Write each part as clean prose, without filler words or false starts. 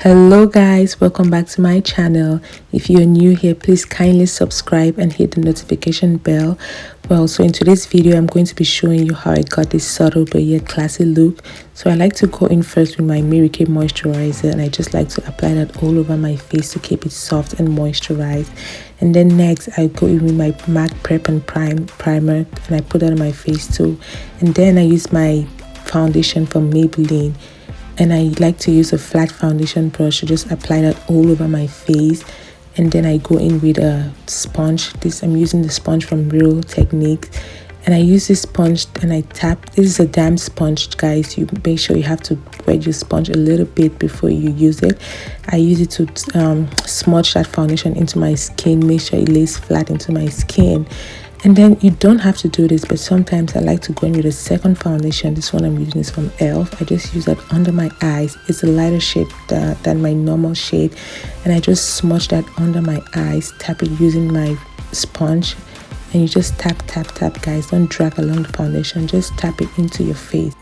Hello guys, welcome back to my channel. If you're new here, please kindly subscribe and hit the notification bell. So in today's video I'm going to be showing you how I got this subtle but yet classy look. So I like to go in first with my Mary Kay moisturizer, and I just like to apply that all over my face to keep it soft and moisturized. And then next I go in with my MAC Prep and primer, and I put that on my face too. And then I use my foundation from Maybelline, and I like to use a flat foundation brush to just apply that all over my face. And then I go in with a sponge. I'm using the sponge from Real Techniques, and I use this sponge and I tap. This is a damp sponge, guys. You make sure you have to wet your sponge a little bit before you use it. I use it to smudge that foundation into my skin, make sure it lays flat into my skin. And then you don't have to do this, but sometimes I like to go in with a second foundation. This one I'm using is from e.l.f. I just use that under my eyes. It's a lighter shade than my normal shade, and I just smudge that under my eyes, tap it using my sponge. And you just tap guys. Don't drag along the foundation, just tap it into your face.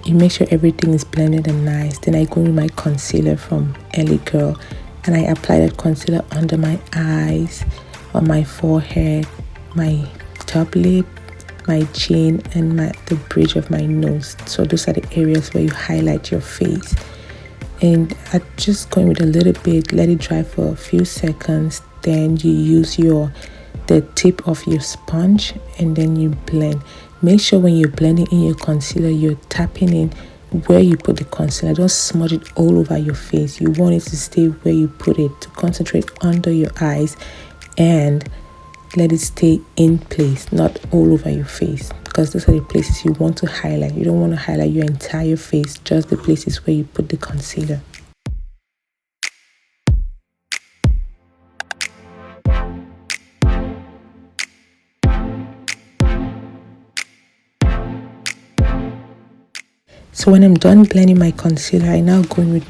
You make sure everything is blended and nice. Then I go with my concealer from LA Girl, and I apply that concealer under my eyes, on my forehead, my top lip, my chin, and the bridge of my nose. So those are the areas where you highlight your face. And I just go in with a little bit, let it dry for a few seconds. Then you use the tip of your sponge, and then you blend. Make sure when you're blending in your concealer, you're tapping in where you put the concealer. Don't smudge it all over your face. You want it to stay where you put it, to concentrate under your eyes and let it stay in place, not all over your face, because those are the places you want to highlight. You don't want to highlight your entire face, just the places where you put the concealer. So when I'm done blending my concealer, I now go in with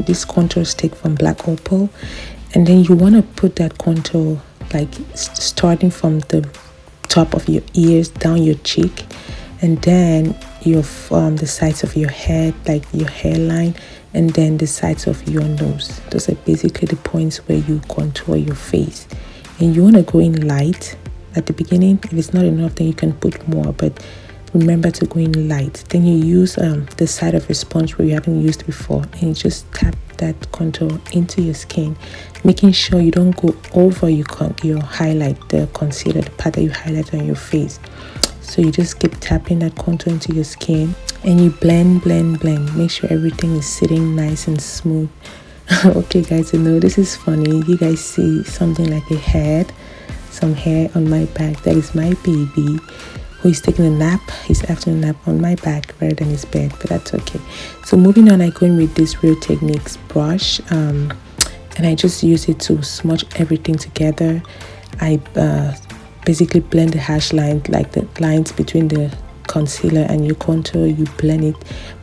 this contour stick from Black Opal. And then you want to put that contour like starting from the top of your ears down your cheek, and then the sides of your head, like your hairline, and then the sides of your nose. Those are basically the points where you contour your face. And you want to go in light at the beginning. If it's not enough, then you can put more, but remember to go in light. Then you use the side of your sponge where you haven't used before, and you just tap that contour into your skin, making sure you don't go over your highlight, the concealer, the part that you highlight on your face. So you just keep tapping that contour into your skin, and you blend. Make sure everything is sitting nice and smooth. Okay guys, this is funny. You guys see something like some hair on my back. That is my baby, who is taking a nap, his afternoon nap on my back rather than his bed, but that's okay. So moving on, I go in with this Real Techniques brush, and I just use it to smudge everything together. I basically blend the hash line, like the lines between the concealer and your contour. You blend it,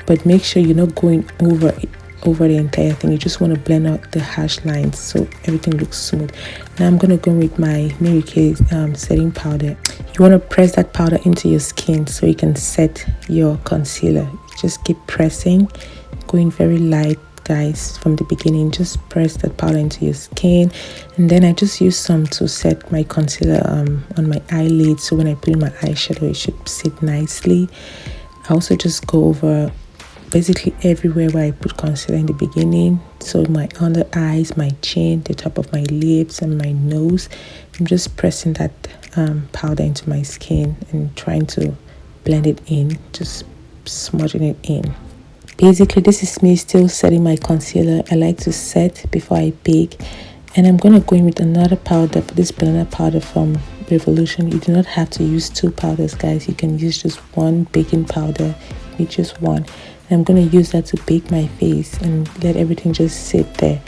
but make sure you're not going over the entire thing. You just want to blend out the hash lines so everything looks smooth. Now I'm going to go with my Mary Kay setting powder. You want to press that powder into your skin so you can set your concealer. Just keep pressing, going very light, guys, from the beginning. Just press that powder into your skin, and then I just use some to set my concealer on my eyelids, so when I put in my eyeshadow it should sit nicely. I also just go over basically everywhere where I put concealer in the beginning. So my under eyes, my chin, the top of my lips, and my nose. I'm just pressing that powder into my skin and trying to blend it in, just smudging it in. Basically, this is me still setting my concealer. I like to set before I bake. And I'm going to go in with another powder, this banana powder from Revolution. You do not have to use two powders, guys. You can use just one baking powder. You need just one. I'm going to use that to bake my face and let everything just sit there.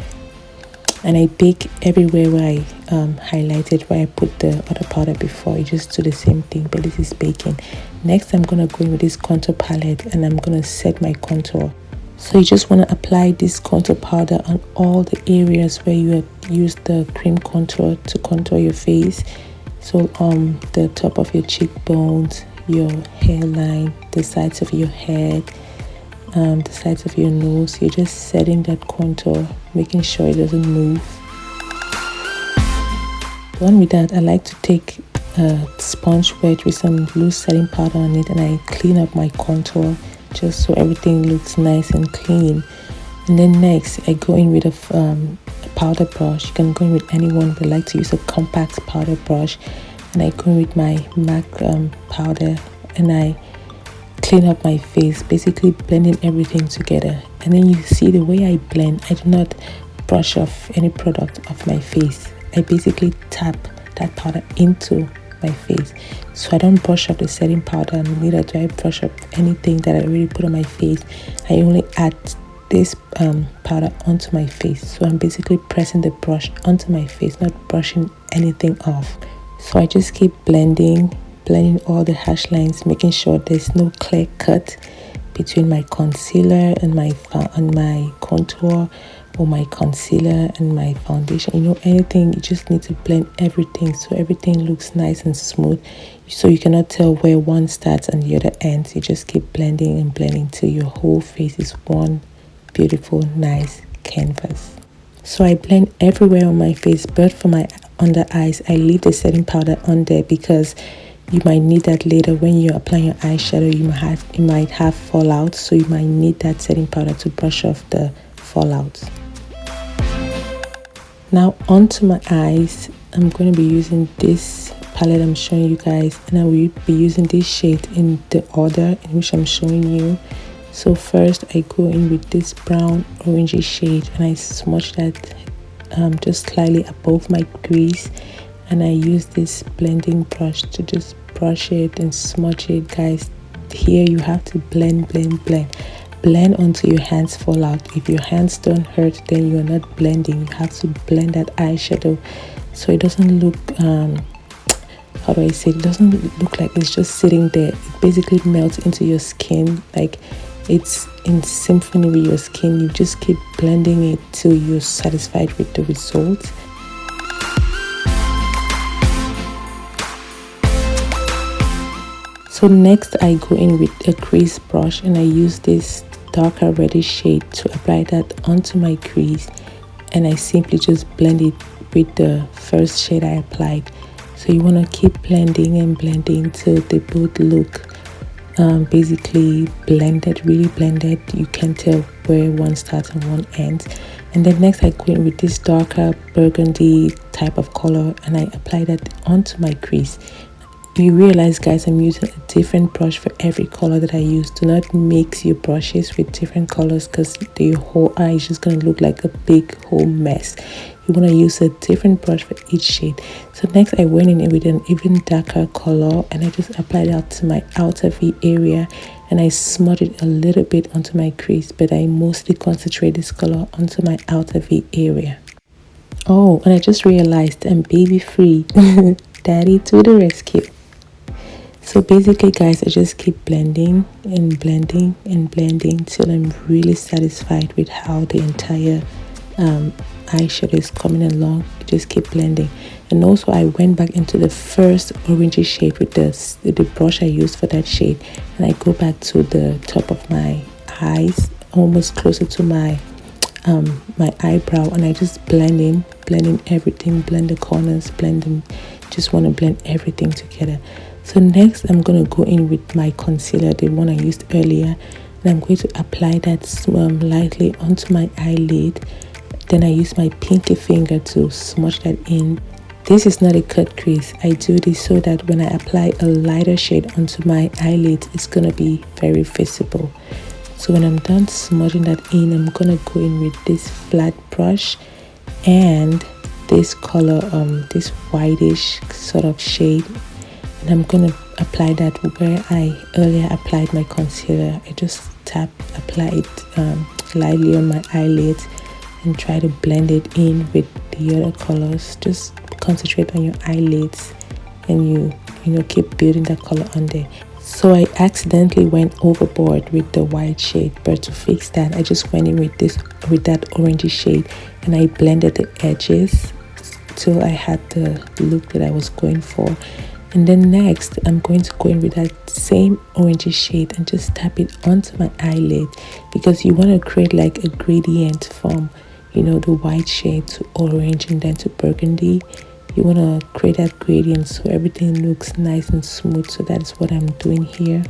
And I bake everywhere where I highlighted, where I put the other powder before. I just do the same thing, but this is baking. Next, I'm going to go in with this contour palette, and I'm going to set my contour. So you just want to apply this contour powder on all the areas where you have used the cream contour to contour your face. So the top of your cheekbones, your hairline, the sides of your head, the sides of your nose. You're just setting that contour, making sure it doesn't move. Done with that, I like to take a sponge wet with some loose setting powder on it, and I clean up my contour just so everything looks nice and clean. And then next I go in with a powder brush. You can go in with anyone, but I like to use a compact powder brush, and I go in with my MAC powder, and I clean up my face, basically blending everything together. And then you see the way I blend, I do not brush off any product off my face. I basically tap that powder into my face, so I don't brush up the setting powder, and neither do I brush up anything that I already put on my face. I only add this powder onto my face, so I'm basically pressing the brush onto my face, not brushing anything off. So I just keep blending all the hash lines, making sure there's no clear cut between my concealer and my contour, or my concealer and my foundation. You know, anything, you just need to blend everything so everything looks nice and smooth, so you cannot tell where one starts and the other ends. You just keep blending and blending till your whole face is one beautiful, nice canvas. So I blend everywhere on my face, but for my under eyes, I leave the setting powder on there because you might need that later when you're applying your eyeshadow. You might have fallout, so you might need that setting powder to brush off the fallout. Now onto my eyes, I'm going to be using this palette I'm showing you guys, and I will be using this shade in the order in which I'm showing you. So first I go in with this brown orangey shade, and I smudge that just slightly above my crease, and I use this blending brush to just brush it and smudge it. Guys, here you have to blend until your hands fall out. If your hands don't hurt, then you're not blending. You have to blend that eyeshadow so it doesn't look how do I say, it doesn't look like it's just sitting there. It basically melts into your skin, like it's in symphony with your skin. You just keep blending it till you're satisfied with the result. So next I go in with a crease brush, and I use this darker reddish shade to apply that onto my crease, and I simply just blend it with the first shade I applied. So you want to keep blending and blending till they both look basically blended, really blended. You can tell where one starts and one ends. And then next I go in with this darker burgundy type of color, and I apply that onto my crease. You realize, guys, I'm using a different brush for every color that I use. Do not mix your brushes with different colors, because your whole eye is just going to look like a big whole mess. You want to use a different brush for each shade. So next I went in with an even darker color, and I just applied it to my outer V area, and I smudged it a little bit onto my crease, but I mostly concentrate this color onto my outer V area. Oh, and I just realized I'm baby free. Daddy to the rescue. So basically, guys, I just keep blending and blending and blending till I'm really satisfied with how the entire eyeshadow is coming along. I just keep blending. And also I went back into the first orangey shade with the brush I used for that shade, and I go back to the top of my eyes, almost closer to my my eyebrow, and I just blending everything, blend the corners, just want to blend everything together. So next I'm going to go in with my concealer, the one I used earlier, and I'm going to apply that lightly onto my eyelid. Then I use my pinky finger to smudge that in. This is not a cut crease. I do this so that when I apply a lighter shade onto my eyelid, it's going to be very visible. So when I'm done smudging that in, I'm going to go in with this flat brush and this color, this whitish sort of shade, and I'm going to apply that where I earlier applied my concealer. I just apply it lightly on my eyelids and try to blend it in with the other colors. Just concentrate on your eyelids, and you keep building that color on there. So I accidentally went overboard with the white shade, but to fix that, I just went in with that orangey shade, and I blended the edges till I had the look that I was going for. And then next, I'm going to go in with that same orangey shade and just tap it onto my eyelid, because you want to create like a gradient from, you know, the white shade to orange and then to burgundy. You want to create that gradient so everything looks nice and smooth. So that's what I'm doing here.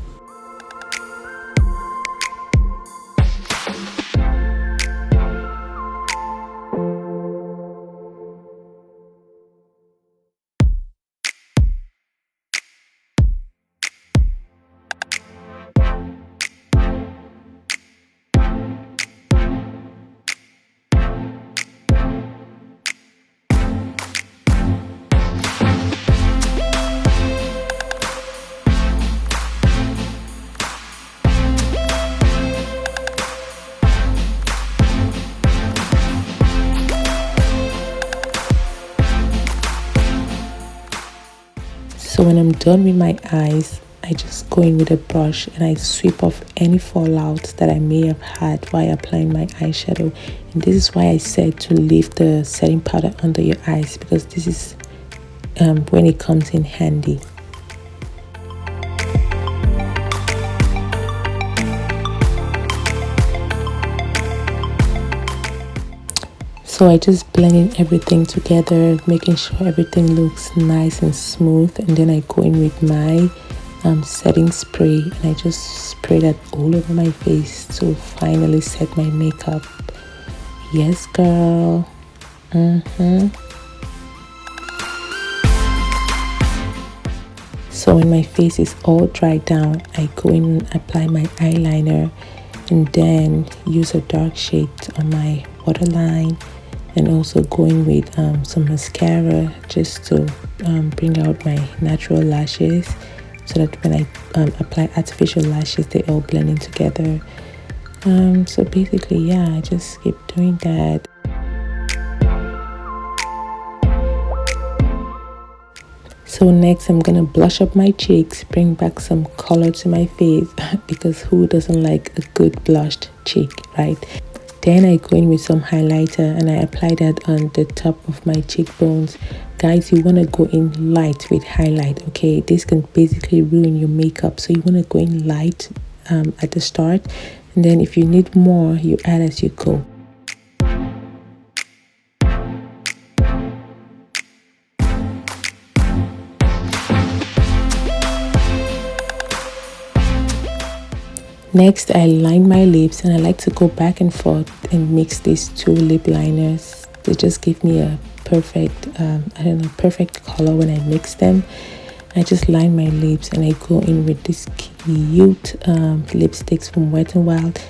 So when I'm done with my eyes, I just go in with a brush and I sweep off any fallouts that I may have had while applying my eyeshadow. And this is why I said to leave the setting powder under your eyes, because this is when it comes in handy. So I just blend in everything together, making sure everything looks nice and smooth. And then I go in with my setting spray and I just spray that all over my face to finally set my makeup. Yes, girl. So when my face is all dried down, I go in and apply my eyeliner and then use a dark shade on my waterline, and also going with some mascara just to bring out my natural lashes, so that when I apply artificial lashes, they all blend in together. So basically, yeah, I just keep doing that. So next, I'm gonna blush up my cheeks, bring back some color to my face because who doesn't like a good blushed cheek, right? Then I go in with some highlighter and I apply that on the top of my cheekbones. Guys, you want to go in light with highlight, okay? This can basically ruin your makeup. So you want to go in light at the start, and then if you need more, you add as you go. Next, I line my lips, and I like to go back and forth and mix these two lip liners. They just give me a perfect, perfect color when I mix them. I just line my lips and I go in with this cute lipsticks from Wet n Wild.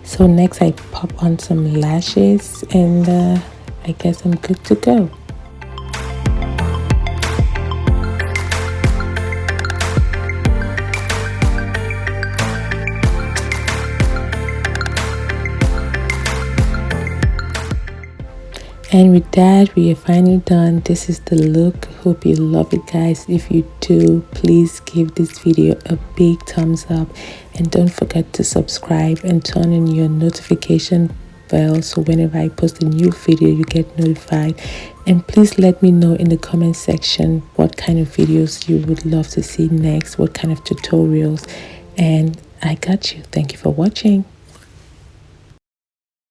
So next I pop on some lashes, and I guess I'm good to go. And with that, we are finally done. This is the look. Hope you love it, guys. If you do, please give this video a big thumbs up, and don't forget to subscribe and turn on your notification bell so whenever I post a new video you get notified. And please let me know in the comment section what kind of videos you would love to see next, what kind of tutorials, and I got you. Thank you for watching.